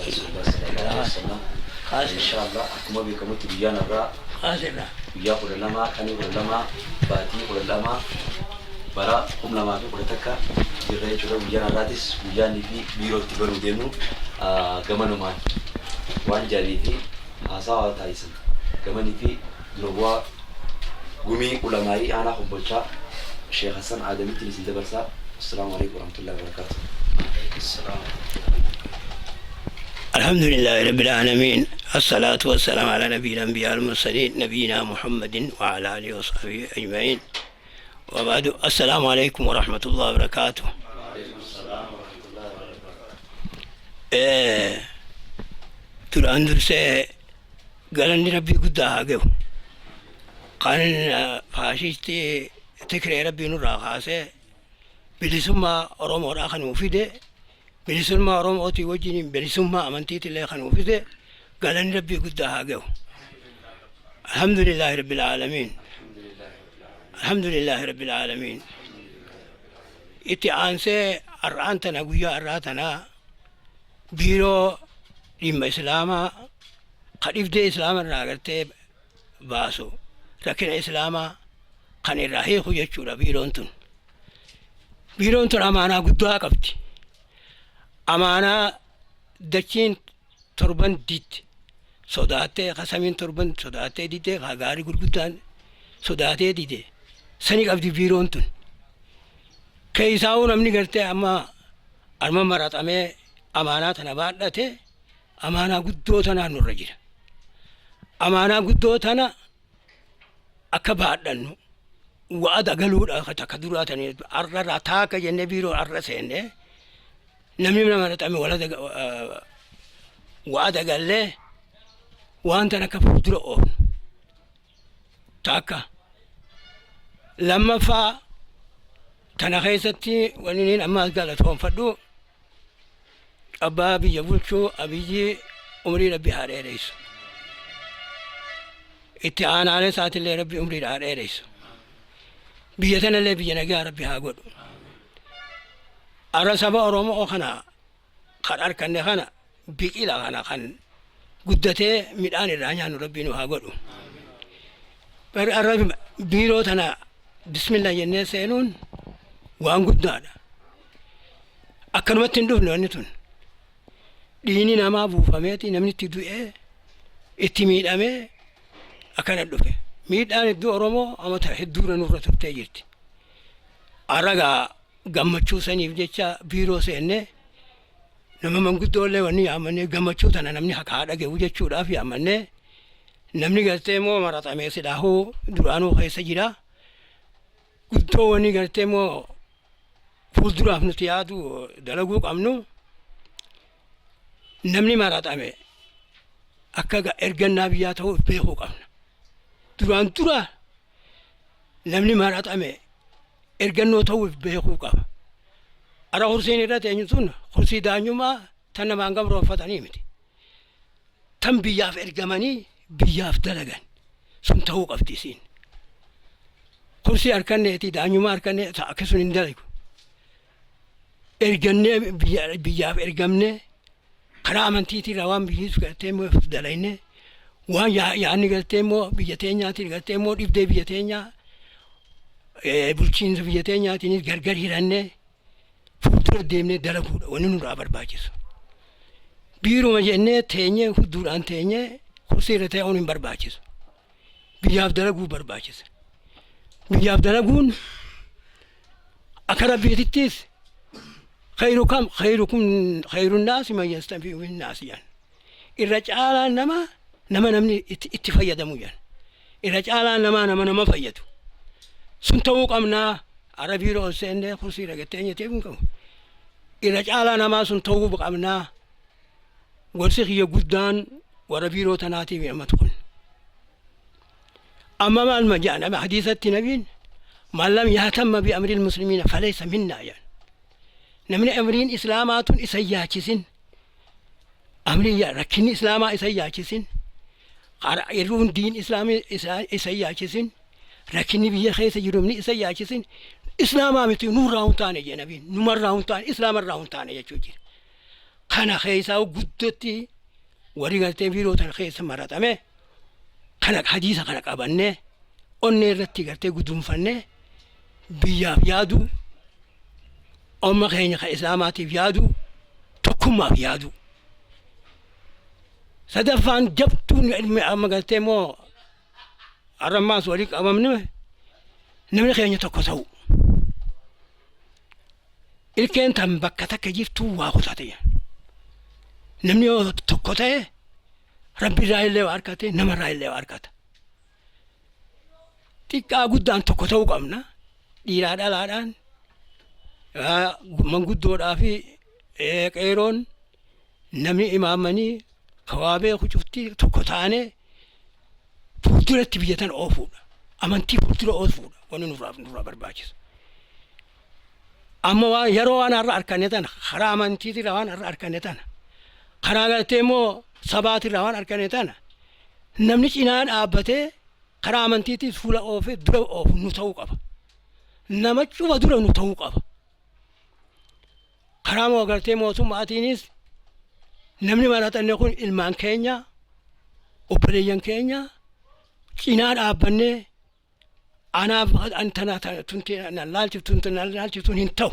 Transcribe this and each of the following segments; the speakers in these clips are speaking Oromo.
رسول الله صلى الله عليه وسلم إن شاء الله أكما بكم تبيان الرا بيا قول لما كاني قول لما باتي قول لما برا قم لما في قول تكا جرّي جرّي بيان الرادس بيان في بيرو تبرو دينو كمان ما وان جالي في أساء تايسن كمان في لغوا قومي علماء أنا Kombolchaa الشيخ حسن عادمي تلسي دبرسا السلام عليكم ورحمة الله وبركاته. السلام. الحمد لله رب العالمين الصلاة والسلام على نبي الأنبياء المرسلين نبينا محمد وعلى آله وصحبه أجمعين وبعد السلام عليكم ورحمة الله وبركاته. وعليكم السلام ورحمة الله وبركاته. ترى أندرسه galani rabbi guddaa haa gahu kan faashisti tikree rabbii nurraa kaasee bilisummaa oromoodhaa kan uufide bilisummaa oromootii wajjin bilisummaa amantiitillee kan uufide galani rabbii guddaa haa gahu alhamdulillahi rabbil aalamiin alhamdulillahi rabbil aalamiin itti aansee arraan tana guyyaa arraa tanaa biiroo dhimma islaamaa خليف دي إسلام الراجرتي باسو لكن إسلام كان الرهيق يجورا بيرونتون أمانة قدها قبتي أمانة دچين تربان ديت صداتي قسمين تربان صداتي ديت غاري قدان صداتي ديت سني قبتي بيرونتون كيساو نمني قرتي أما مرات أمانة تنبادته أمانة قدو تنا نرجع أمانة قدو تنا أكبر لأنه وأدا قالوا كتكدراتني أرى راتاك جنبيرو أرى سينه نمني من مرات ولد وأدا قال له وأنت نكفر درؤون تاكا لما فا تناخيستي ونين أما قالتهم فدو أبا بيجي بولشو أبيجي عمري ربي هاري رئيس إتعان على ساعة اللي ربي عمري هاري رئيس بيجتنا اللي بيجي نجار ربي هاقول أرى سبا أرومو خنا قرار كن خنا بيكيلا خنا خن قدته ميدان الرانيان ربي نو هاقول بر أرى بيرو تنا بسم الله ينسينون وان قدنا أكنمت ندوب نونتون ديني نما بوفاميتي نمني تدوئه اتميد أمي أكان الدوفه ميد أنا الدو أرومو أما تهدورا نورة تبتجرتي أرجع جمّتشو سني فيجا بيرو سنة نما من قد دولة وني أمني جمّتشو تنا نمني حكارا جوجة شورا في أمني نمني قلتمو مرات أمي سلاهو درانو خيس جرا قلتو وني قلتمو فوزدرا فنتيادو دلقوك أمنو نمني مرات أمي أكاga erganna biyaa ta'uu beekuu qabna duraan dura namni maraat ame ergannoo ta'uu beekuu qaba ara hurseen irra teenyu sun hursii daanyumaa tan namaan gamroonfatanii miti tan biyyaaf ergamanii biyyaaf dalagan sun ta'uu qabdi isiin hursii harkanneeti daanyumaa harkannee akkasumas hin dalagu ergannee biyyaaf ergamnee karaa amantiitii rawaan biyyisu galtee immoo dalayne waan yaanni galtee immoo biyya teenyaatiin galtee immoo dhibdee biyya teenyaa bulchiinsa biyya teenyaatiinis gargar hirannee fuuldura deemnee dalaguudha wanni nurraa barbaachisu biiruma jennee teenyee hudduudhaan teenyee kursii irra ta'uun hin barbaachisu biyyaaf dalaguu barbaachisa biyyaaf dalaguun akka rabbiitittis خيركم خير الناس من يستنفع الناس يعني الرجال نما نمني اتفيد مويان الرجال نما فيدو سنتوق أمنا عربي روسين خصي رجتين يتبون الرجال نما سنتوق أمنا ورسخ يجودان وربي روتناتي بأمتكن أما ما المجان أما حديثة نبين ما لم يهتم بأمر المسلمين فليس منا يعني نمني أمرين إسلامات إسياكسين أمرين ركين إسلاما إسياكسين يرون دين إسلامي إسياكسين ركني بيه خيس يرومني إسياكسين إسلاما متي نور راون تاني يا نبي نمر راون تاني إسلام الراون تاني يا جوجي kana keessaa guddotti warri gartee biirootan keessa maratame kana hadiisa kana qabannee onnee irratti gartee guduunfannee biyyaaf yaadu umma keenya ka islaamaatiif yaadu tokkummaaf yaadu sadaffaan jabtuun ilmi amma gartee moo arrammaas walii qabamne namni keenya tokko ta'u ilkeen tan bakka takka jirtu waa kutate namni yoo tokko ta'e rabbi irraa illee waa argate nama irraa illee waa argata xiqqaa guddaan tokko ta'uu qabna dhiiraa dhalaadhaan manguddoodhaa fi qeeroon namni imaamanii kawaabee kucuftii tokko taane fuulduratti biyyatan oofuudha amantii fuuldura oofuudha wanni nurraa barbaachisa amma waan yeroo waan har'a arkanne tana karaa amantiitirra waan har'a arkanne tana karaa gartee immoo sabaatirra waan arkanne tana namni cinaa dhaabbatee karaa amantiitiif fuula oofee dura oofu nu ta'uu qaba nama cufa dura nu ta'uu qaba karaa moo gartee mootummaatiinis namni maratanne kun ilmaan keenya obboleeyyan keenya cinaa dhaabbannee anaaf antana tunti nalaalchiftuun hin ta'u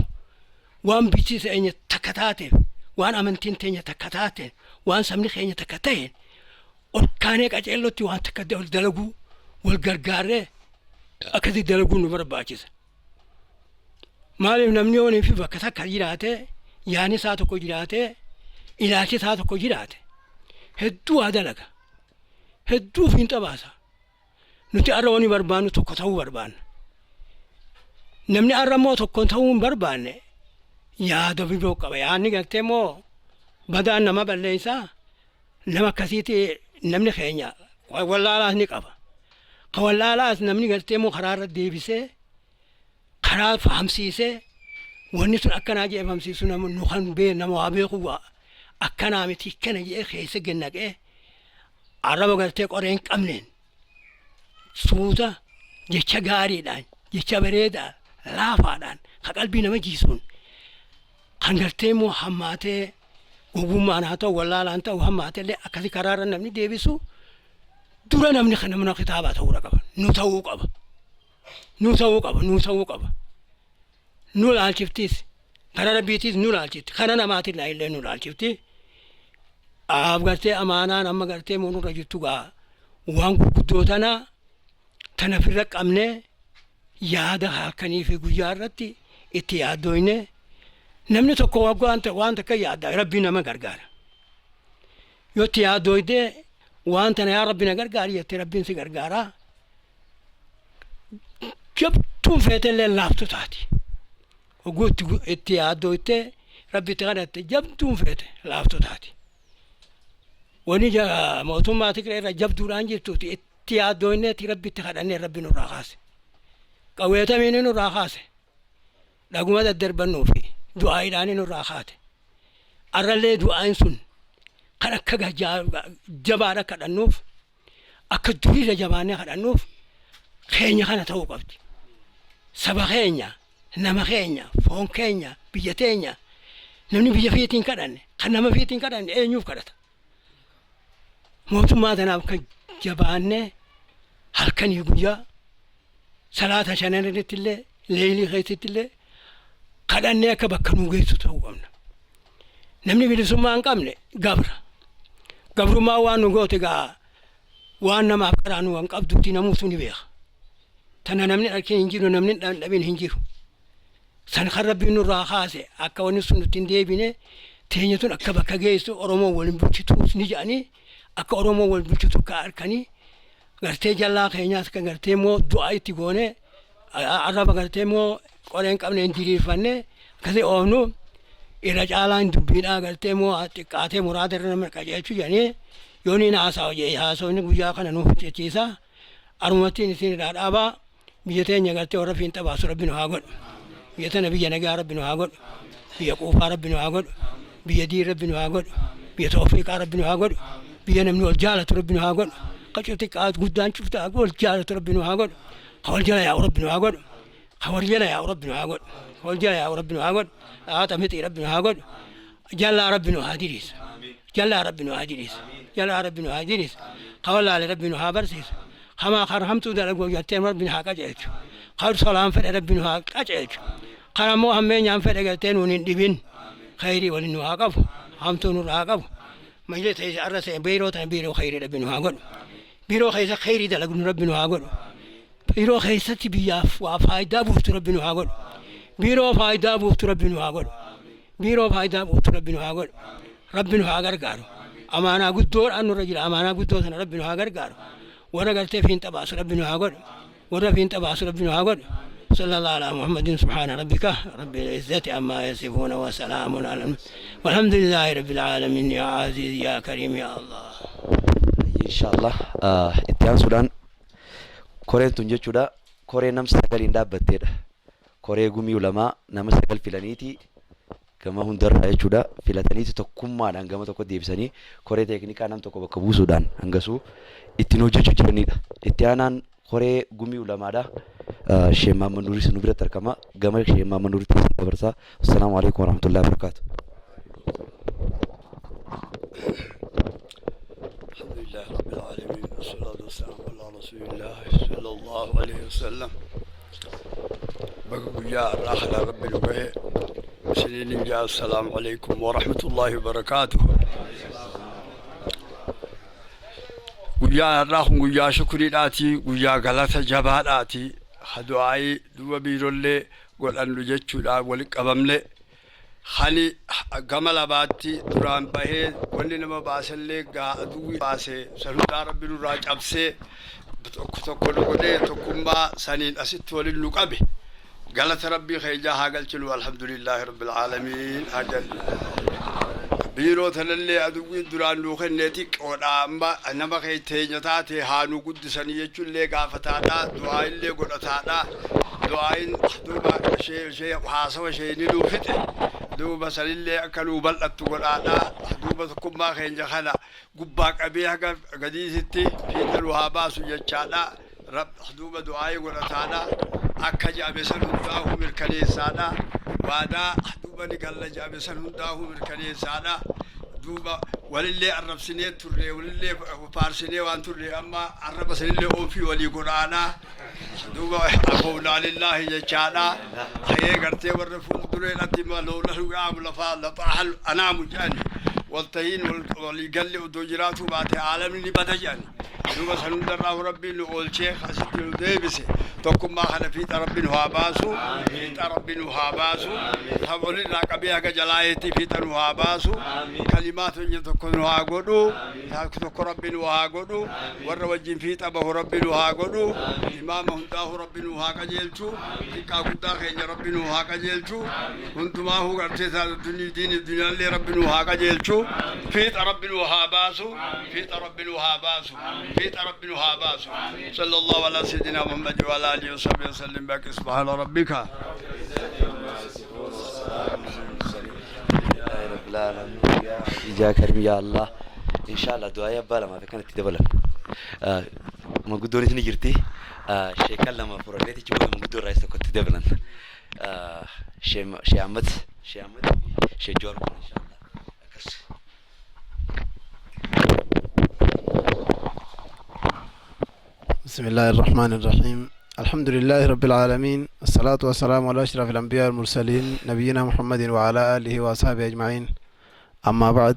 waan bichi teenya takka taateef waan amantiin teenya takka taateen waan sabni keenya takka ta'een ol kaanee qaceellotti waan takka ol dalaguu wal gargaarree akkasii dalaguu nu barbaachisa maaliif namni yoonii fi bakka takka jiraatee yaani isaa tokko jiraatee ilaalchi isaa tokko jiraate hedduu waa dalaga hedduu fiinxa baasa nuti arra wani barbaannu tokko ta'uu barbaanna namni arra moo tokko ta'uu hin barbaanne yaada biroo qaba yaanni gartee moo badaan nama balleessaa nama akkasiiti namni keenya wallaalaas ni qaba ka wallaalaas namni gartee moo karaa irra deebisee karaa fahamsiisee wanni sun akkanaa jee fahamsiisu nu kan nama waa beeku akkanaa miti kana jee keessa gennaqee arraba gartee qoreen qabneen suuta jecha gaariidhaan jecha bareedaa laafaadhaan ka qalbii nama jiisuun kan gartee immoo hammaatee gowwummaan haa ta'u wallaalaan ta'u hammaateellee akkasi karaarra namni deebisu dura namni kan namna kitaabaa ta'uudha qaba nu ta'uu qaba nu ta'uu qaba nu ta'uu qaba nu laalchiftis kana rabbiitis nu laalchifti kana namaatirraa illee nu laalchifti aaf gartee amaanaan amma gartee moonurra jirtu gaa waan gurguddoo tana firra qabnee yaada halkanii fi guyyaa irratti itti yaaddoyne namni tokko waan takka yaadda rabbi nama gargaara yoo itti yaaddoyde waan tana yaa rabbi na gargaari jettee rabbiin si gargaara jabtuun feetellee laaftu taati oguu itti yaaddoyte rabbi itti kadhatte jabtuun feete laaftu taati wani mootummaa Tigree irra jabduudhaan jirtuuti itti yaaddoyneeti rabbi itti kadhannee rabbi nurraa kaase qawweetamiin nurraa kaase dhaguma daddarbannuu fi du'aa'iidhaan nurraa kaate arrallee du'aan sun kan akka jabaadha kadhannuuf akka duriirra jabaannee kadhannuuf keenya kana ta'uu qabdi saba keenya nama keenya foon keenya biyya teenya namni biyya fiitiin kadhanne kan nama fiitiin kadhanne eenyuuf kadhata mootummaa tanaaf kan jabaannee halkanii guyyaa salaata shanan irratti illee leelii keessatti illee kadhannee akka bakka nuu geessu ta'uu qabna namni bilisummaa hin qabne gabrummaa waan nu goote gaa waan namaaf karaa nu waan qabdutti namuutu ni beeka tana namni argee hin jiru namni dhabin hin jiru san kan rabbiin nurraa kaase akka wanni sun nutti hin deebine teenya tun akka bakka geessu oromoo waliin bulchituus ni jedhanii akka oromoo wal bulchitu akka harkanii gartee jallaa keenyaas kan gartee immoo du'aa itti goone arraba gartee immoo qoreen qabneen diriirfanne akkasii oofnu irra caalaan dubbiidhaa gartee immoo xiqqaatee muraada irra nama qajeelchu jedhanii yooniin haasawni guyyaa kana nuuf jechiisa arumattiin isin irraa dhaabaa biyya teenya gartee warra fiinxa baasu rabbi nu haa godhu biyya tana biyya nagaa rabbi nu haa godhu biyya quufaa rabbi nu haa godhu biyya diin rabbi nu haa godhu biyya tawfiiqaa rabbi nu haa godhu biyya namni wal jaalatu rabbi nu haa godhu qacuu xiqqaatu guddaan cuftaa wal jaalatu rabbi nu haa godhu hawal jala yaa'u rabbi nu haa godhu hawal jala yaa'u rabbi nu haa godhu hawal jala yaa'u rabbi nu haa godhu haata mixii rabbi nu haa godhu جل ربنا هادريس جل ربنا هادريس جل ربنا هادريس قال ربنا هابرسيس خما خرمت دلقوا جتين ربنا هاكجيت قال سلام فر ربنا هاكجيت قال مو همين يام فر جتين وندبين خيري ولنو هاقف همتون هاقف مجلس أرس بيرو خيري ربنا هاقول بيرو خيري دلقوا ربنا هاقول بيرو خيستي بياف وفايدة بوت ربنا هاقول بيرو فايدة بوت ربنا هاقول بيرو فايدة بوت ربنا هاقول ربنا هاقر قارو أمانة قدور أنو رجل أمانة قدور أن ربنا هاقر قارو ورا قلت فين تباس ربنا هاقول ورا فين تباس ربنا هاقول صلى الله على محمد سبحان ربك رب العزة عما يصفون وسلام على والحمد لله رب العالمين يا عزيز يا كريم يا الله إن شاء الله إتيان سودان كورين تنجتشودا كورين نم سجل إندا بتير كورين قومي علماء نم سجل فلانيتي كما هم در يجودا فلاتنيتي تكون ما دعنا تكون ديبسني كورين تكنيكا نم تكون بكبو سودان أنجسو إتنو جتشجرني إتيانان كورين قومي علماء دا شيما منوري سنوبرة تركما جمال شيما منوري تيسير برسا السلام عليكم ورحمة الله وبركاته الحمد لله رب العالمين والصلاة والسلام على رسول الله صلى الله عليه وسلم بقوا يا راحل رب الوهي سنين جاء السلام عليكم ورحمة الله وبركاته ويا راح ويا شكري آتي ويا غلطة جبال آتي خدوعي دو بيرولي قول أن لجتشو لا ولك أبملي خاني قمل أباتي دران بهي ولي نما باسلي قادوي باسي سلودا ربي نراج أبسي تقول قدي تقومبا سنين أسيت ولي اللقابي قالت ربي خيجا هاقل چلو الحمد لله رب العالمين هاقل بيرو تللي أدوي دران لوخن نتيك ودامبا أنما خي تيجتاتي هانو قد سنية اللي قافتاتا دعاء اللي قدتاتا دعاء دوبا شيء حاسوا شيء نلو فتح دوبا سللي أكلوا بلت قداتا دوبا تكما خين جخلا قباك أبيها قديستي في الوهاباس يجاتا رب دوبا دعاء قدتاتا أكجا بسن هداه مركنيسانا وادا دوبا نقل جا بسن هداه مركنيسانا دوبا وللي عرب سنة تري وللي فارسنة وان تري أما عرب سنة أوفي ولي قرانا دوبا أقولنا لله جانا هي قرتي ورفون درين أتما لو له عام لفا لطاحل أنا مجاني والتهين واللي ودوجرات وبعد عالمي بدجاني دوبا سنودر ربي لأول شيخ أسيت ديبسي تكون ما خنا في ربي نهاباسو في ربي نهاباسو حولنا كبيها كجلايتي في نهاباسو كلمات تكون نهاغودو تكون ربي نهاغودو وروجين في تبه ربي نهاغودو إمام هنده ربي نهاغجيلچو تكا غدا خين ربي نهاغجيلچو كنتما هو غرتي دين الدنيا اللي ربي نهاغجيلچو في ربي نهاباسو في ربي نهاباسو في ربي نهاباسو صلى الله على سيدنا محمد وعلى آله وصحبه وسلم باك سبحان ربك رب العالمين يا كريم يا الله إن شاء الله دعاء بالا ما فكرت تدبلا ما قدرت نجرتي شيء كلام فرولتي جوا ما قدر رئيس كنت تدبلا شيء عمد شيء جور إن شاء الله بسم الله الرحمن الرحيم الحمد لله رب العالمين الصلاة والسلام على أشرف الأنبياء والمرسلين نبينا محمد وعلى آله وأصحابه أجمعين أما بعد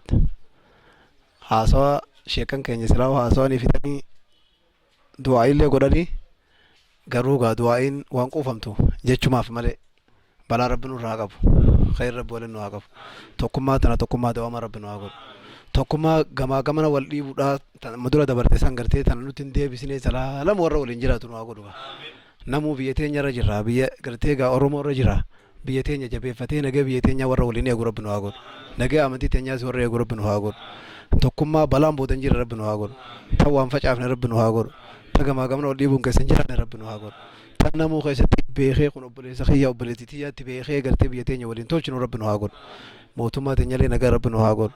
حاسوا شيكان كان يسلاو حاسواني في تاني دعائي اللي قدرني قروغا دعائين وانقو فهمتو جيتشو ما في ملئ بلا ربنا راقب خير رب ولن راقب تقوما دوما ربنا راقب تقوما غما والدي بودا مدورة دبرتي سانغرتي تنلوتين دي بسنة سلام ورا ولنجرا تنو أقولوا نمو بيتين يرى جرا بيه غرتي غا أورمو رجرا بيتين يجبي فتين نجا بيتين يورا وليني أقول ربنا أقول نجا أمتي تنيا سوري أقول ربنا أقول تقوما بلام بودنجر ربنا أقول توام فجأة ربنا أقول تغما والدي بونك سنجرا ربنا أقول تنمو خيستي بيخي كن أبلي سخيا أبلي تيتيا تبيخي غرتي بيتين يولين توشنو ربنا أقول موتوما تنيالي نجا ربنا أقول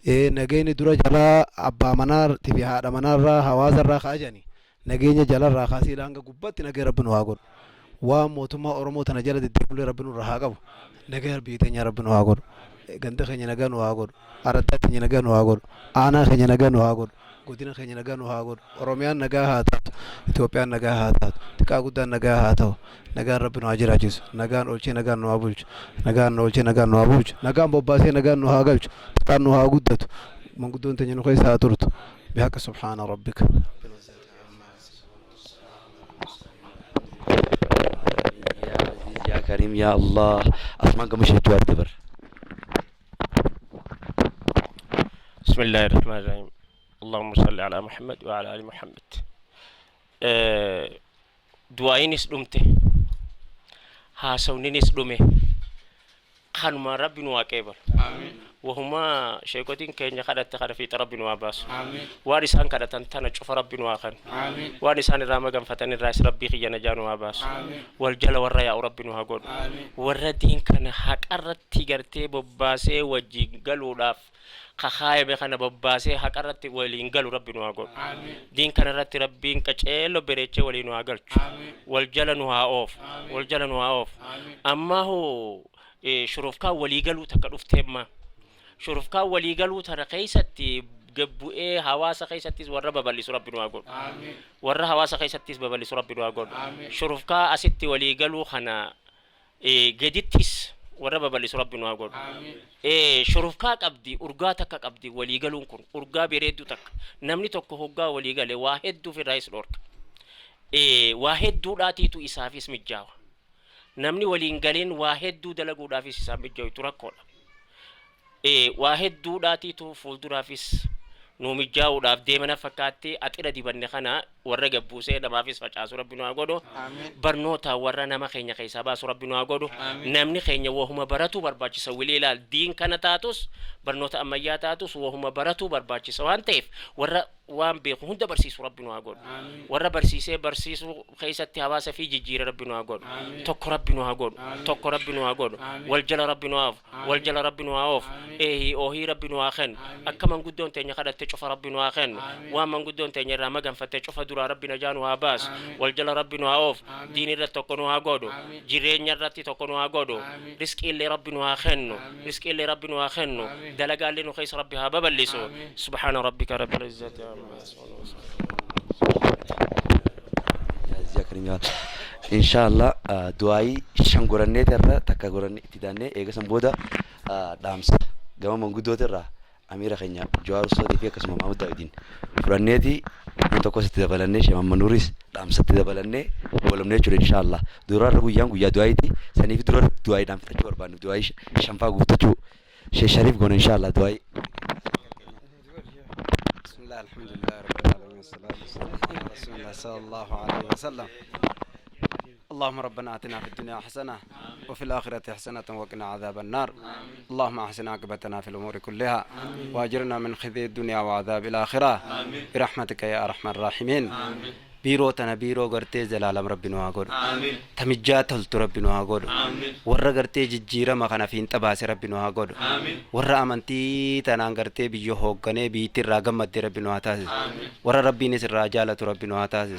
nageenyi dura jala abbaa manaa fi haadha manaarraa hawaasarraa kaajani nageenya jalarraa kaasii hanga gubbatti nagee rabbi nu haa godhu waan mootummaa Oromoo tana jala deddeebilee rabbi nurraa haa qabu nagee biyya teenya rabbi nu haa godhu ganda keenya nagaa nu haa godhu araddaa keenya nagaa nu haa godhu aanaa keenya nagaa nu haa godhu godina keenya nagaa nu haa godhu oromiyaan nagaa haa taatu Itoophiyaan nagaa haa taatu xiqqaa guddaan nagaa haa ta'u nagaan rabbi nu haa jiraachisu nagaan oolchee nagaan nu haa bulchu nagaan oolchee nagaan nu haa bulchu nagaan bobbaasee nagaan nu haa galchu xiqqaan nu haa guddatu manguddoon teenya nu keessa haa turtu bihaqa subhaana rabbika يا كريم يا الله أسمعك مش هتوار دبر بسم الله الرحمن الرحيم اللهم صل على محمد وعلى آل محمد دعائي نسلمته هاسوني نسلمه خانما ربي نواكبر آمين وهما شيكوتين كينيا خدت في ربي نواباس آمين وارسان كدت تنا تشوف ربي نواخن آمين وارسان الرامة جم فتن الرئيس ربي خيانا جانو واباس آمين والجل والرياء ربي نواقول آمين والردين كان حق الرد تجرتي بباسه وجي قالوا لاف خخايب خنا بباسه حق الرد ولين قالوا ربي نواقول آمين دين كان الرد ربين كشيلو بريتش ولين نواقول آمين والجل نواقوف والجل نواقوف أما هو شروفكا ولي قالوا تكلف تما شرفكا ولي قالوا ترى قيستي قبوئي حواسا قيستيس ورى ببالي ربي نواقول آمين ورى حواسا قيستيس ببالي ربي نواقول شرفكا أستي ولي قالوا خنا قدتيس ورى ببالي ربي نواقول آمين شرفكا قبدي أرقاتك قبدي ولي قالوا كن أرقا بيريدو تك نمني توكو هقا ولي قالي واحد دو في الرئيس الأورك واحد دو لاتي تو إسافيس مجاوة نمني ولين قالين واحد دو دلقو دافيس إساف مجاوة تركولا واحد دو لاتي تو فولدرافيس نومي جاو داف ديمنا فكاتي أتيرا دي بندخنا ورّا بوسه دما فيس فجأة ربنا أقوله برنوتا ورّا نما خينيا كيسابا ربنا أقوله نمني خينيا وهم براتو برباچي سويلي لا دين كان تاتوس برنوتا أميا تاتوس وهم براتو برباچي سوان تيف ورّا وان بيخو هندا برسيس ربنا أقول ورّا برسيسه برسيسو خيسة هواسة في جيجير ربنا أقول توك ربنا أقول توك ربنا أقول والجل ربنا أف والجل ربنا أف إيه أوهي ربنا أخن أكمن قدون تاني خدت تشوف ربنا أخن وامن قدون تاني رامجن فتشوف درا ربنا جانو هاباس والجل ربنا أوف ديني رتكونو هاغودو جيرين رتي تكونو هاغودو رزق اللي ربنا أخنو رزق اللي ربنا أخنو دلقا اللي نخيس ربي هاببلسو سبحان ربك رب العزة عما يصفون يا كريم يا إن شاء الله دعائي شنغورني ترى تكغورني تداني إيجا سمبودا دامس جماعة منقودو ترى أميرة خنيا جوار صوتي فيها كسمة محمود داودين فرنيتي أنتو كوس تدبلني شيء منوريس دامس تدبلني ولم نيجور إن شاء الله دورار رجويان ويا دعائتي سني في دورار دعائي دام تجور بانو دعائي شنفا قوتو شيء شريف قون إن شاء الله دعائي بسم الله الحمد لله رب العالمين والصلاة والسلام على رسول الله صلى الله عليه وسلم اللهم ربنا آتنا في الدنيا حسنة وفي الآخرة حسنة وقنا عذاب النار اللهم أحسن عاقبتنا في الأمور كلها وأجرنا من خزي الدنيا وعذاب الآخرة برحمتك يا أرحم الراحمين بيروتنا بيرو غرتي جلال ربنا واغور تمجات هلت ربنا واغور ور غرتي ججيرا ما كان فين تباس ربنا واغور ور امنتي تنان غرتي بيو هوغني بيتي راغمت ربنا واتاس ور ربي نس راجاله ربنا واتاس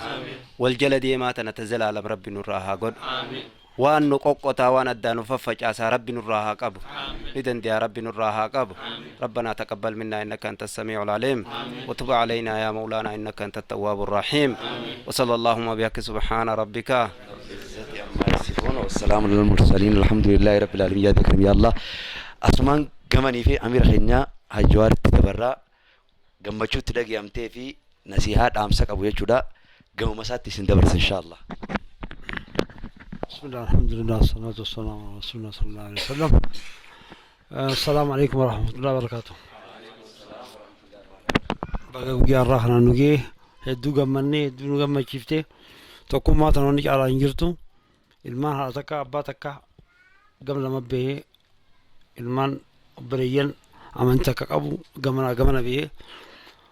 والجلد ما تنتزلال ربنا راغور وان نقوقتا وان ادانو ففجاسا ربي نراها قبو اذن يا ربي نراها قبو ربنا تقبل منا انك انت السميع العليم وتب علينا يا مولانا انك انت التواب الرحيم وصلى اللهم وبحق سبحان ربك والسلام على المرسلين الحمد لله رب العالمين يا ذكر يا الله اسمان غمني في امير خنيا حجوار تبرا غمچو تدغ يمتي في نصيحات امسك ابو يچودا غم مسات سندبرس ان شاء الله بسم الله الحمد لله والصلاة والسلام على رسول الله صلى الله عليه وسلم السلام عليكم ورحمة الله وبركاته بقى وجي الرحنا نجي هدو جمني هدو جمّا شفته تقوم ما تنوني على إنجرتو المان هاتك أباتك قبل ما بيه المان بريان أمانتك أبو جمنا بيه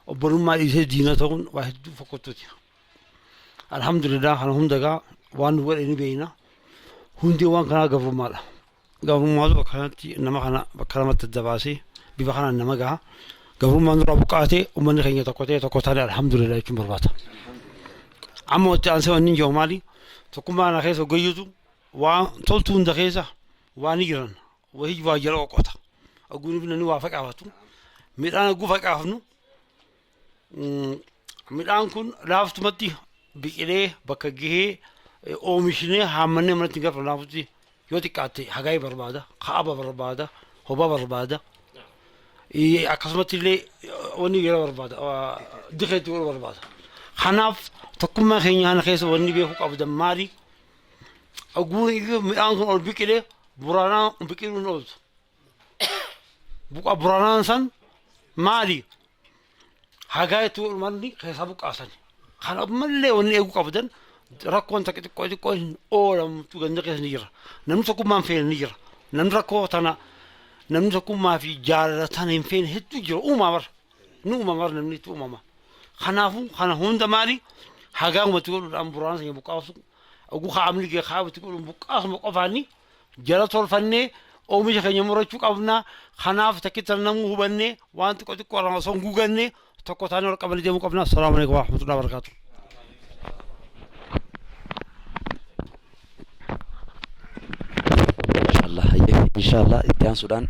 وبرم ما يصير دينا تكون واحد فقطتي الحمد لله الحمد لله وان هو اللي بينا هندي وان كنا قبل ماله بكرامتي إنما كنا بكرامة الدباسي ببخنا إنما جا قبل ما نروح بقعتي ومن خيني تقطع الحمد لله يكون برباطة عمو تانسوا النينجا ومالي تقوم أنا خيس وجيزو وان تلتون دخيسة وانيجران وهي واجرا وقطع أقول ابن نوافق عفتو ميدان أقول فق عفنو ميدان كن لافت متي بكرة بكجيه أو مشينه همني من تيجي فلافتي يوتي كاتي حاجة بربادة خابة بربادة هبا بربادة أكسمت اللي وني غير بربادة دخلت غير بربادة خناف تقوم ما خيني أنا خيس وني بيهوك أبدا ماري أقول إيه ميدان كن أول بكرة برانا بكرة نوز بقى برانا سن ماري حاجة تقول مالي خيس أبوك أصلي خنا ملء وني أبوك أبدا ركون تكتي كوي كوي أولم تغني كيس نيرة نمسكوا ما في نيرة نمركوا تنا نمسكوا ما في جارة تنا فين هتو جرو ما مر نو ما مر نمني تو ما خنا هون دماري حاجة ما تقول أمبرانس يبقى أقول خامل كي خاب تقول بقى مقفاني جرا طول فني أو مش خني مرچوك أبنا خناف تكتر نمو بني وانت كنت كورا سونغو غني تكوتاني رقبل جمو قبنا السلام عليكم ورحمة الله وبركاته الله هي إن شاء الله إتيان سودان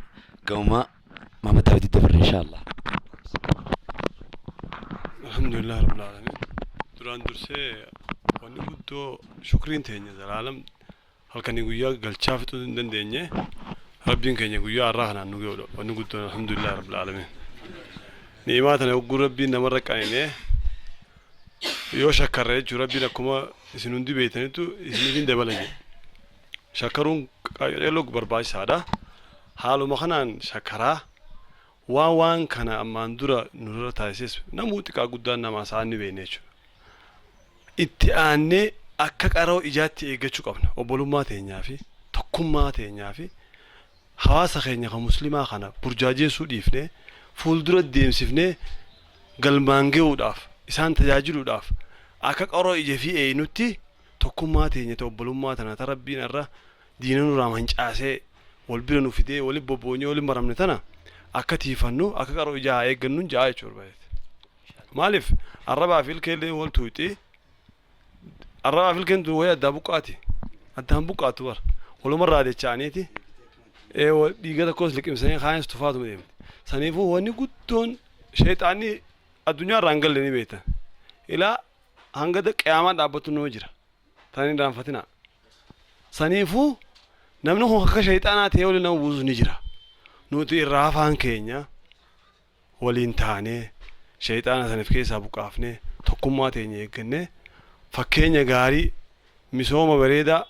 قوما ما متعودي تفر إن شاء الله. الحمد لله رب العالمين. دران درسي ونقول شكرين تاني العالم هل كان يقول يا قال شافتوا دندنية ربين كان يقول يا أرّهنا نقول ونقول الحمد لله رب العالمين. نعماتنا يقول ربنا مرة كائنه يوشك كرّج ربنا كما سنودي بيتنا تو سنودين دبلجي. شكرون يلوك برباي سادا حالو مخنان شكرا وان كان أماندورا نورا تاسيس نموت كأقدان نماس عني بينيشو إتأني أكك أرو إجاتي إيجاتشو قبنا وبولومات هنيافي تكومات هنيافي حواس خيني كمسلمة خنا برجاجي سوديفني فولدرا ديمسيفني قلمانجي وداف إسان تجاجل وداف أكك أرو إجافي إينوتي تكومات هني توبولومات أنا تربينا الرا ديننا رامهنج عسى والبيرنو فيدي والبوبوني والمرامن تنا أكتيفنو أكقرو جاي جنون جاي شوربات مالف الربع في الكل والتويتي الربع في الكل ويا دابوكاتي الدهم بوكاتور ولو مرة هذه تشانيتي إيه ديجا كوس لك إنسان خاين استفاد من ديم سنيفو هوني قطون شيطاني الدنيا رانجل لني بيته إلى هنگدك قيامات أبتون نوجرا ثاني دام فتنا سنيفو نمنو هو كشيطانات يقول لنا ووز نجرا نوتي الرافان كينيا waliin taanee shayxaana sana keessaa buqaafnee tokkummaa teenya eeggannee fakkeenya gaarii misooma bareedaa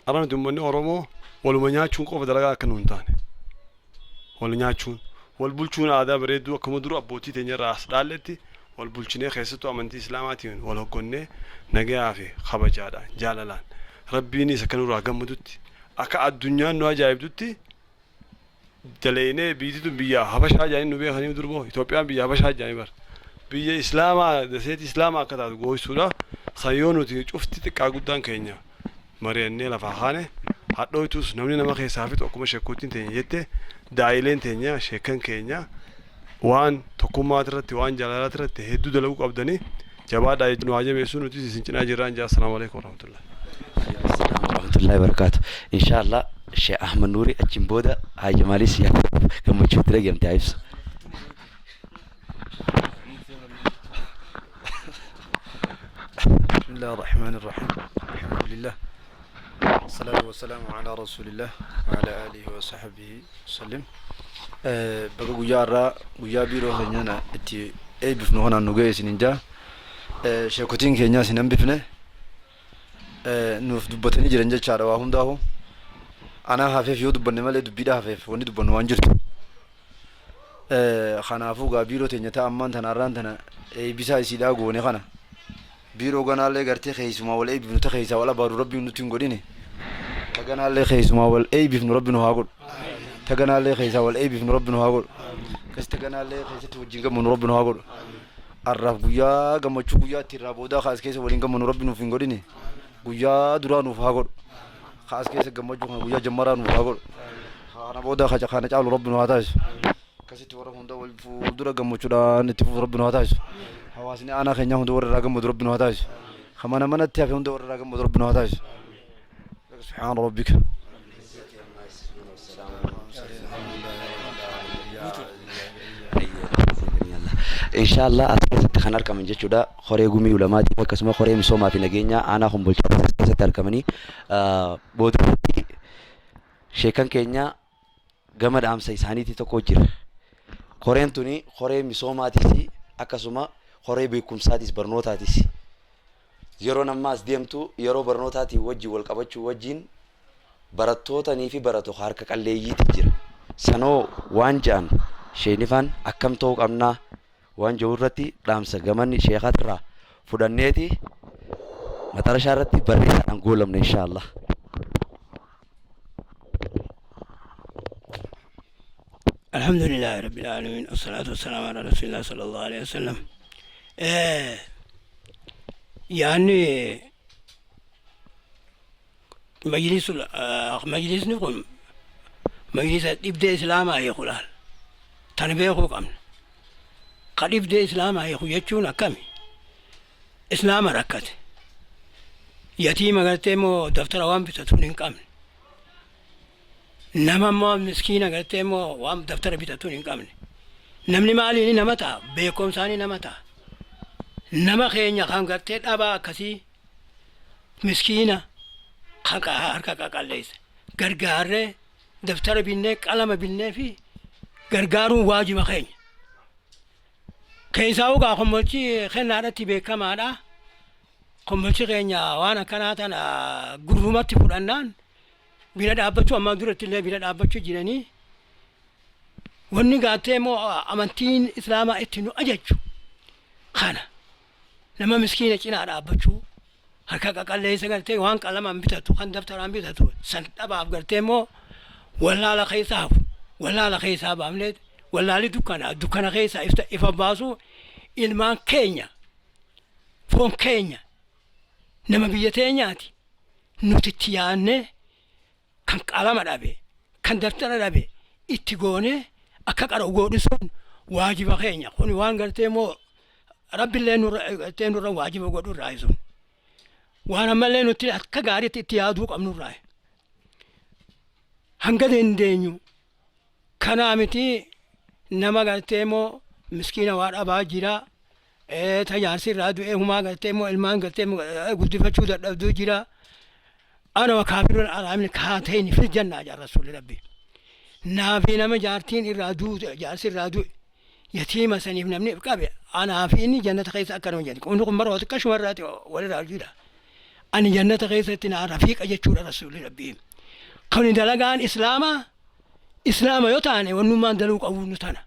arrabni uummanni Oromoo waluma nyaachuun qofa dalagaa akka nuun taane wal nyaachuun wal bulchuun aadaa bareedduu akkuma dura abbootii teenya irraa as dhaalletti wal bulchinee keessattuu amantii islaamaatiin wal hoggonnee nagayaa fi kabajaadhaan jaalalaan rabbiinis akka nurraa gammadutti akka addunyaan nu ajaa'ibdutti دلينه بيجي بيا هبشة جاين نبيه خلينا ندربه إثيوبيا بيا هبشة جاين بر بيا إسلامه دسيت إسلامه كذا جوي سورة سيون وتي شفت تكاغودان كينيا مريني لفخانه حتى يتوس نمني نما خيسافت أكمل شكوتين تيجي دايلين تيجي شكن كينيا وان تكوما ترى وان جلالة ترى تهدو دلوك أبداني جباد دايج نواجه بيسون وتي سنجنا جيران جا السلام عليكم ورحمة الله ورحمة الله وبركاته إن شاء الله الشيخ أحمد نوري الجنبودة هاي جمالي سياق كم تشوف تلاقي متعيس بسم الله الرحمن الرحيم الحمد لله الصلاة والسلام على رسول الله وعلى آله وصحبه وسلم بقى جارة بيرو هنينا اتي اي بفنونا نوجي سننجا شيكوتين كينيا سنن بفنه نوف دبتني جرنجة شارع واهم داهو أنا هافيف يود بنملة دبيدا هافيف وني دبنا وانجرت خنافو قابيرو تنجتا أمان تناران تنا بيسا يسيدا غوني خنا بيرو غنا لي غرتي خيسما ولا اي بنت خيسا ولا بارو ربي نتين غوديني تغنا لي خيسما ولا اي بن ربي نو هاغول تغنا لي خيسا ولا اي بن ربي نو هاغول كستغنا لي خيسا توجينغ من ربي نو هاغول الرب غيا غمچو غيا تيرابودا خاص كيس ولينغ من ربي نو فينغوديني غيا درانو هاغول خاص كيس غمچو غيا جمران هاغول خانا بودا خاجا خانا چالو ربي نو هاتاش كسيت ورا هوندا والفودرا غمچو دا نتيفو ربي نو هاتاش حواسني أنا خنيا هون دور الرقم مضرب بنو هتاج خمانة من التافه هون دور الرقم مضرب بنو هتاج سبحان ربك Inshallah asirratti kan argaman jechuudha koree gumii ulamaatii akkasuma koree Mossoomaa fi nageenyaa aanaa Kombolchaa keessatti argamanii boodatti sheekan keenya gama dhaamsa isaaniitii tokko jira. Koreen tuni koree Mossoomaatiis akkasuma koree beekumsaatis barnootaatis yeroo nammaas deemtu yeroo barnootaatii wajjin wal qabachuu wajjin barattootanii fi barattoota harka qalleeyyiitti jira. Sanoo waan ja'an sheenifaan akkam ta'uu qabnaa waan jiru irratti dhaamsa gamanni sheekatirraa fudhanneeti maxarashaa irratti barreessaadhaan goolamne inshaallah. الحمد لله رب العالمين والصلاة والسلام على رسول الله صلى الله عليه وسلم. يعني مجلس نقوم مجلس يبدأ إسلاما يقول تنبيه كم قد يبدأ إسلاما يقول يجون كم إسلام ركت يتيم قلتمو دفتر وام بتتونين كم نما ما مسكين قلتمو وام دفتر بتتونين كم نمني مالي نمتا بيكم ثاني نمتا نما خينيا خام قلتت أبا كسي مسكينة خاكا harka qalleeyyiif gargaarree daftara binnee qalama binnee fi gargaaruun waajiba keenya. Keessaa ugaa kombolchi kennaadhaatti beekamaadha. Kombolchi keenya waan akkanaa tana gurrumatti fudhannaan bira dhaabbachuu amma duratti illee bira dhaabbachuu jiranii wanni gaattee immoo amantiin islaamaa itti nu ajaju kana nama miskiina cinaa dhaabbachuu harka qalleeysa gartee waan qalamaan bitatu kan daftaraan bitatu san dhabaaf gartee immoo wallaala keessaa baafneet wallaali dukkana keessaa ifa baasu ilmaan keenya foon keenya nama biyya teenyaati nuti itti yaadne kan qalama dhabe kan daftara dhabe itti goone akka qara'u godhisuun waajiba keenya kun waan gartee immoo rabbillee nurra waajiba godhu irraa isuun waan ammallee nuti akka gaariitti itti yaaduu qabnu irraa hanga dandeenyu kanaa miti nama gartee immoo miskiina waa dhabaa jira tajaajilsi irraa du'ee humaa gartee immoo ilmaan gartee guddifachuu dadhabduu jira ana wakaafirun alaamin kaatayni fil jannaa jaa rasuuli rabbi naafi nama jaartiin irraa du'e jaarsi irraa du'e yatiima saniif namni qabe anaa fi inni jannata keessa akkanuma jedhe kun maroo xiqqashuma irraati walirraa jira ani jannata keessatti naa rafiiqa jechuudha rasuuli rabbi kan dalagaan islaama yoo taane wannummaan dalaguu qabu nu tana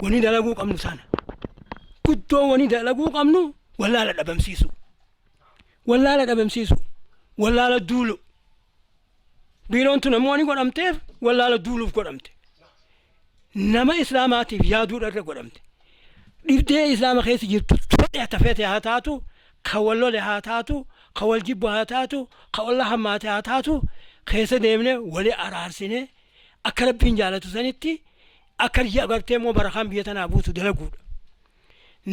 wani dalaguu qabnu tana guddoo wani dalaguu qabnu wallaala dhabamsiisu wallaala duulu biiroon tun ammoo ni godhamteef wallaala duuluuf godhamte nama islaamaatiif yaaduudha irra godhamte dhibdee islaama keessa jirtu tafete haa taatu ka wallole haa taatu ka wal jibbu haa taatu ka walla hammaate haa taatu keessa deemne wali araarsine akka rabbiin jaalatu sanitti akka agartee immoo barakaan biyya tanaa buutu dalaguudha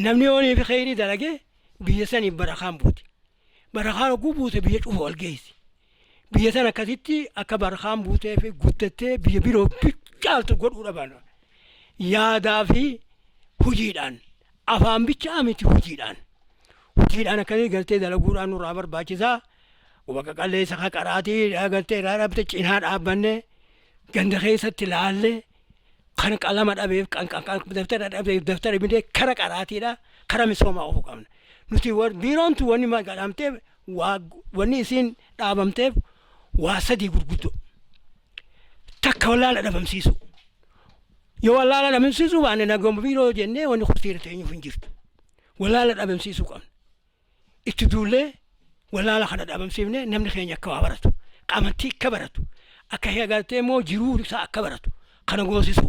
namni yoonii fi kheyrii dalage biyya saniif barakaan buuti barakaan oguu buute biyya cufa wal geessi biyya san akkasitti akka barakaan buutee fi guddattee biyya biroo caaltu godhuudha baana yaadaa fi hojiidhaan afaan bichaa miti hojiidhaan akkasii galtee dalaguudhaan nurraa barbaachisaa bakka qalleessa qaraatii galtee irraa dhabde cinaa dhaabbanne ganda keessatti laalle kan qalama dhabeef kan daftara dhabeef daftara bidee kara qaraatiidha kara misoomaa ofu qabna nuti biiroon tu wanni gadhamteef wanni isiin dhaabamteef waa sadii gurguddoo takka wallaala dhabamsiisu yoo wallaala dhabamsiisu baane nagooma biiroo jennee wanni kurtiira teenyuuf hin jirtu wallaala dhabamsiisu qabna itti duullee wallaala kana dhabamsiifne namni keenya akka waa baratu qamantii akka baratu akka agartee immoo jiruu isaa akka baratu kana goosisu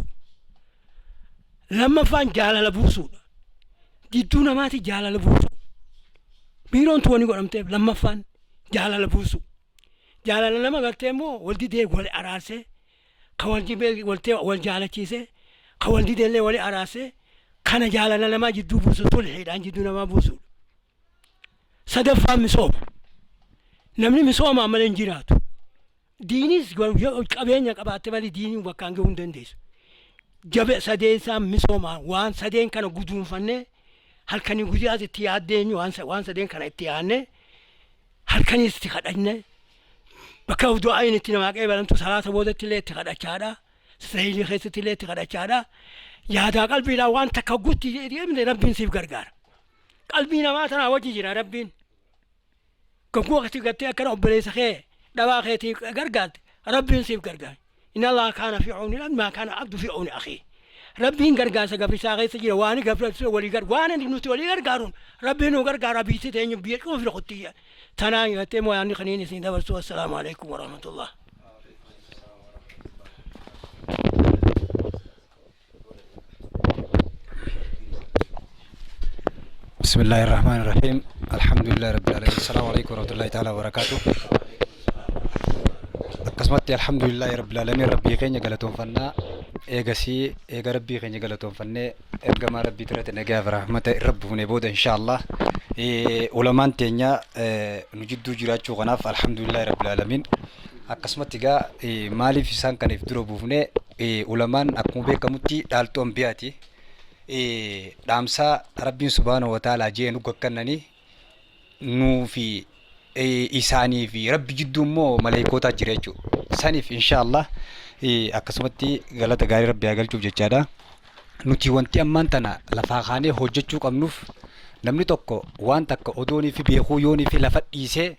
lammaffaan jaalala buusuudha jidduu namaati jaalala buusu biiroon tu wani godhamteef lammaffaan jaalala buusu jaalala nama agartee immoo wal didee wal araarse ka wal jibee wal jaalachiise ka wal dideellee wal araarse kana jaalala namaa jidduu buusu tolheedhaan jidduu namaa buusuudha sadaffaan misooma namni misooma malee hin jiraatu diinis qabeenya qabaatte malee diinii bakkaan gahuu hin dandeessu jabe sadeensaa misooma waan sadeen kana guduunfanne halkanii guyyaas itti yaaddeenyu waan sadeen kana itti yaadne halkaniis itti kadhanne bakka du'aayin itti namaa qeebalamtu salaata boodatti illee itti kadhachaadha sayilii keessatti illee itti kadhachaadha yaadaa qalbiidhaa waan takka guutti deemne rabbiin siif gargaara qalbii namaa tanaa wajji jira rabbiin gaggoo akkati gattee akkana obboleessa kee dhabaa keetii gargaarte rabbiin siif gargaara إن الله كان في عون ما كان عبد في عون أخيه ربي قرقا سقف ساقي سجل واني قفل ولي قر وانا نمت ولي قرقارون ربي نو قرقا ربي ستين بيكم في الخطية تناي يتم واني خليني سين دبرسوا السلام عليكم ورحمة الله بسم الله الرحمن الرحيم الحمد لله رب العالمين السلام عليكم ورحمة الله تعالى وبركاته قسمت الحمد لله رب العالمين ربي خيني قالتهم فنا إيجاسي إيجا ربي خيني قالتهم فنا إرجع ما ربي ترى تنجا برحمة رب ونبود إن شاء الله علماء تانية نجد جرات شو غناف الحمد لله رب العالمين قسمت جا مالي في سان كان يفدروا بفنا علماء أكون بكمتي دالتهم بياتي دامسا ربي سبحانه وتعالى جينو كنني نو في إساني في ربي جدو مو ملايكوتا جريجو ساني في إن شاء الله أكسمتي غلطة غير ربي أقل شوف جدا نتي وانتي أمان تنا لفاقاني هوجتشو قمنوف نمني توكو وان تكو أدوني في بيخو يوني في لفت إيسي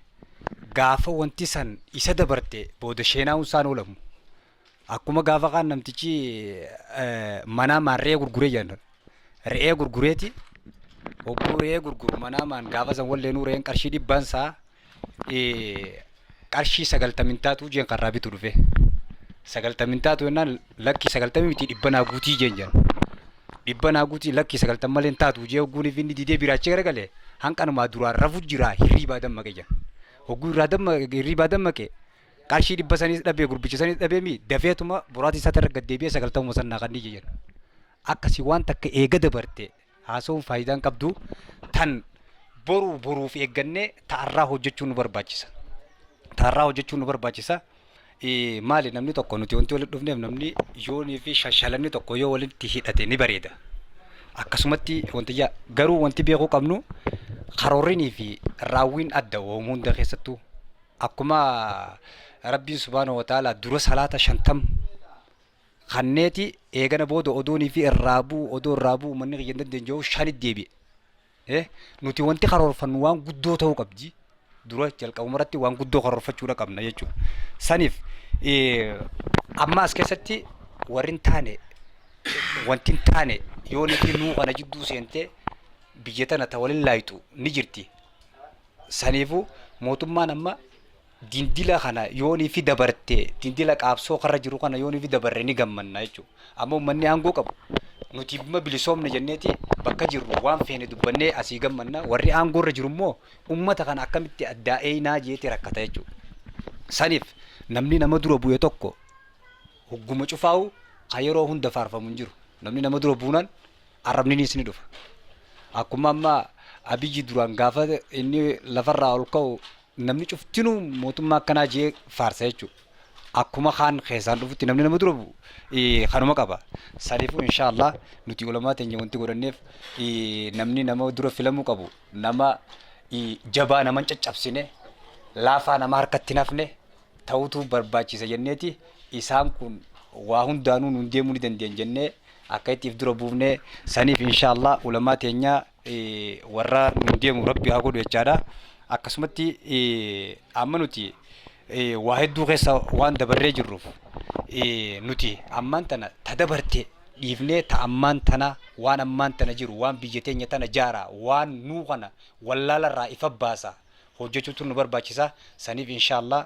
غافة وانتي سان إيسا دبرتي بود شينا وسانو لهم أكوما غافة غان نمتيجي منا ما رئي غرغوري جانا رئي غرغوريتي وبو رئي غرغور منا ما غافة زنوال لنو رئي كرشيدي بانسا qarshii 90 jeen qaraabi turfe 90 yennan lakki 90 miti dhibbanaa guutii jeenjan dhibbanaa guutii lakki 90 malen taatu jee oguuni finni didee biraachi garagale hanqanuma duraan rafu jira hirriibaa dammaqe jan oguu irraa hirriibaa dammaqe qarshii dhibba sanis dhabee gurbicha sanis dhabee mi dafeetuma buraati isaa tarra gaddeebi'ee 90 sannaa kannii jeen akkasi waan takka eega dabarte haasawuun faayidaan qabdu tan boruuf eeggannee ta'arraa hojjechuun nu barbaachisa. Ta'arraa hojjechuun nu barbaachisa. Maali namni tokko nuti wanti walitti dhufneef namni yoonii fi shashalanni tokko yoo walitti hidhate ni bareeda. Akkasumatti wanti garuu wanti beekuu qabnu karoorrinii fi raawwiin adda uumuu hunda keessattuu akkuma Rabbiin subhaanahu wa ta'ala dura salaata 50 kanneeti eegana booda odoonii fi irraabuu manni qiyyan dandeenyu shanit deebi'e. Nuti wanti karoorfannu waan guddoo ta'uu qabdi dura jalqabumarratti waan guddoo karoorfachuudha qabna jechuudha. Saniif amma as keessatti warrin taane wanti taane yoo nuti nuu kana jidduu seentee biyya tana ta waliin laayitu ni jirti. Saniifu mootummaan amma dindila kana yoonii fi dabarte dindila qaabsoo karra jiru kana yoonii fi dabarre ni gammanna jechuudha. Amma uummanni aangoo qabu. Nuti bima bilisoomne jenneeti bakka jirru waan feene dubbannee asii gammanna warri aangoorra jiru immoo ummata kana akkamitti addaa'ee jeeti rakkata jechuudha. Saniif namni nama dura bu'e tokko hogguma cufaa'u yeroo hunda faarfamu hin jiru. Namni nama dura buunan arrabninis ni dhufa. Akkuma amma abiyyi duraan gaafa inni lafarraa ol ka'u namni cuftinuu mootummaa akkanaa jee faarsa jechuudha. Akkuma kaan keessaan dhufutti namni nama dura bu'u kanuma qaba. Saniifuu inshallah nuti ulamaa teenya wanti godhanneef namni nama dura filamuu qabu nama jabaa nama caccabsine laafaa nama harkatti nafne ta'utu barbaachisa jenneeti isaan kun waa hundaanuu nun deemuu ni dandeenye jennee akka ittiif dura buufne saniif inshallah ulamaa teenya warra nun deemu rabbi haa godhu jechaadha. Akkasumatti amma nuti waa hedduu keessa waan dabarree jirruuf nuti ammaan tana ta dabarte dhiifnee ta ammaan tana waan ammaan tana jiru waan biyya teenya tana jaara waan nuu kana wallaalarraa ifa baasa hojjechuutu nu barbaachisa. Saniif inshallah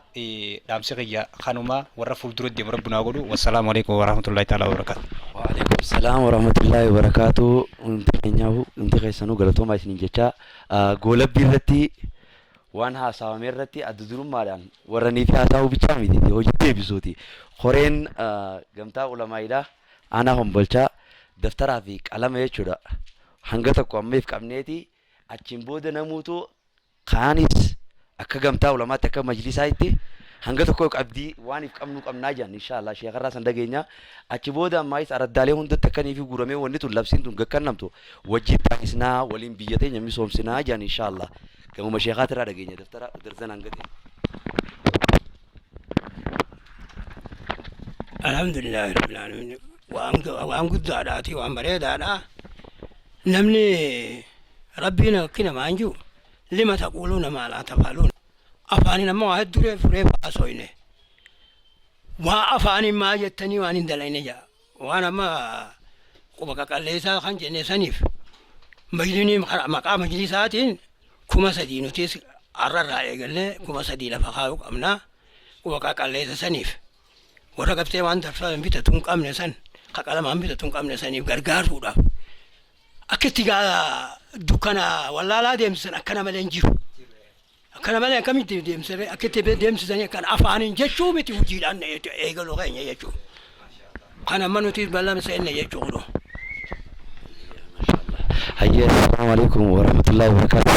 dhaamsi kiyya kanuma warra fuuldura deemu rabbunaa godhu. Wassalaamu alaikum warahmatullahi ta'ala wabarakaatu. Waalaikum salaam warahmatullahi wabarakaatu. Hundi keessanuu galatoomaa isiniin jecha goolabbii irratti waan haasawame irratti addudurummaadhaan warra niif haasawuu bichaa miti hojii deebisuuti. Koreen gamtaa ulamaa'idha. Aanaa Kombolchaa daftaraa fi qalama jechuudha. Hanga tokko ammeef qabneeti achiin booda namuutu kaanis akka gamtaa ulamaatti akka majlisaa itti hanga tokko qabdii waan if qabnu qabnaa jaan inshallah sheekarraa san dhageenya achi booda ammaayis araddaalee hundatti akkanii fi guuramee wanni tun labsiin tun gakkannamtu wajjin taasisnaa waliin biyya teenya misoomsinaa jaan inshallah gamuma sheekaatirraa dhageenya daftara darzana hangate alhamdulillahi rabbil alamin waan guddaadhaati waan bareedaadha namni rabbiin kina maanju lima taquluna ma la tafalun afani nama waa dure fure baasoyne waa afani ma jettani waan indalayne ja waan ma quba qalleeysa kan jenne sanif majdini maqaa majlisaatiin kuma sadiinutis arra eegalle kuma sadii lafa kaa'u qabna quba qalleeysa sanif warra qabtee waan tarfaan bitatun qabne san qaqalamaan bitatun qabne sanif gargaaruudhaaf akkitti gaa dukkana wallaalaa deemsisan akkana malee hin jiru akkana malee akkamitti deemsire akkitti deemsisan akkana afaaniin jechuu miti hojiidhaan eegaluu keenya jechuu kana manuti bal'aan seenne jechuudha. Hayya assalamu alaikum warahmatullahi wabarakatuh.